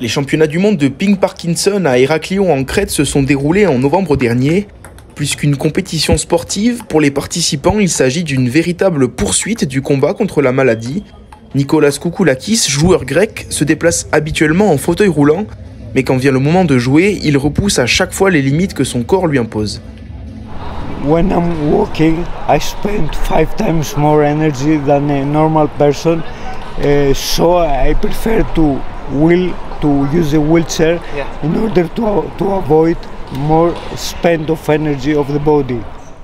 Les championnats du monde de Ping Parkinson à Héraclion en Crète se sont déroulés en novembre dernier. Plus qu'une compétition sportive, pour les participants, il s'agit d'une véritable poursuite du combat contre la maladie. Nicolas Koukoulakis, joueur grec, se déplace habituellement en fauteuil roulant, mais quand vient le moment de jouer, il repousse à chaque fois les limites que son corps lui impose. When I'm walking, I spend 5 times more energy than a normal person, so I prefer to use a wheelchair in order to avoid more spend of energy of the body.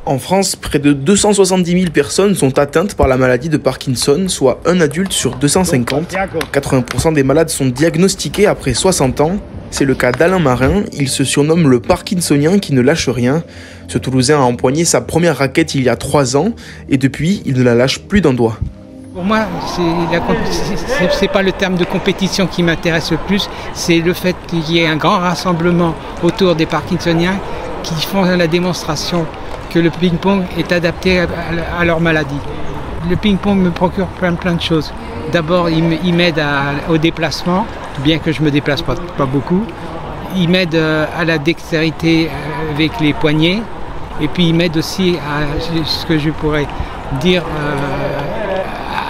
En France, près de 270 000 personnes sont atteintes par la maladie de Parkinson, soit un adulte sur 250. 80% des malades sont diagnostiqués après 60 ans. C'est le cas d'Alain Marin, il se surnomme le Parkinsonien qui ne lâche rien. Ce Toulousain a empoigné sa première raquette il y a 3 ans et depuis, il ne la lâche plus d'un doigt. Pour moi, c'est pas le terme de compétition qui m'intéresse le plus, c'est le fait qu'il y ait un grand rassemblement autour des Parkinsoniens qui font la démonstration que le ping-pong est adapté à leur maladie. Le ping-pong me procure plein de choses. D'abord, il m'aide au déplacement, bien que je me déplace pas beaucoup. Il m'aide à la dextérité avec les poignets. Et puis il m'aide aussi à ce que je pourrais dire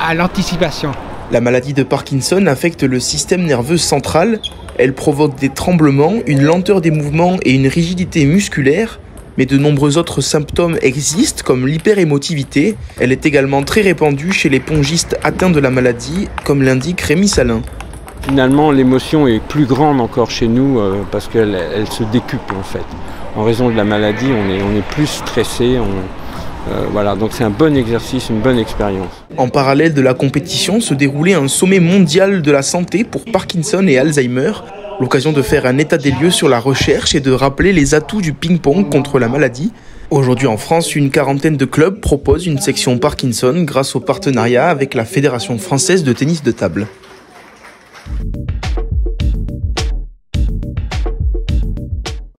à l'anticipation. La maladie de Parkinson affecte le système nerveux central. Elle provoque des tremblements, une lenteur des mouvements et une rigidité musculaire. Mais de nombreux autres symptômes existent, comme l'hyperémotivité. Elle est également très répandue chez les pongistes atteints de la maladie, comme l'indique Rémi Salin. Finalement, l'émotion est plus grande encore chez nous parce qu'elle se décuple en fait. En raison de la maladie, on est plus stressé. Voilà, donc c'est un bon exercice, une bonne expérience. En parallèle de la compétition, se déroulait un sommet mondial de la santé pour Parkinson et Alzheimer. L'occasion de faire un état des lieux sur la recherche et de rappeler les atouts du ping-pong contre la maladie. Aujourd'hui en France, une quarantaine de clubs proposent une section Parkinson grâce au partenariat avec la Fédération française de tennis de table.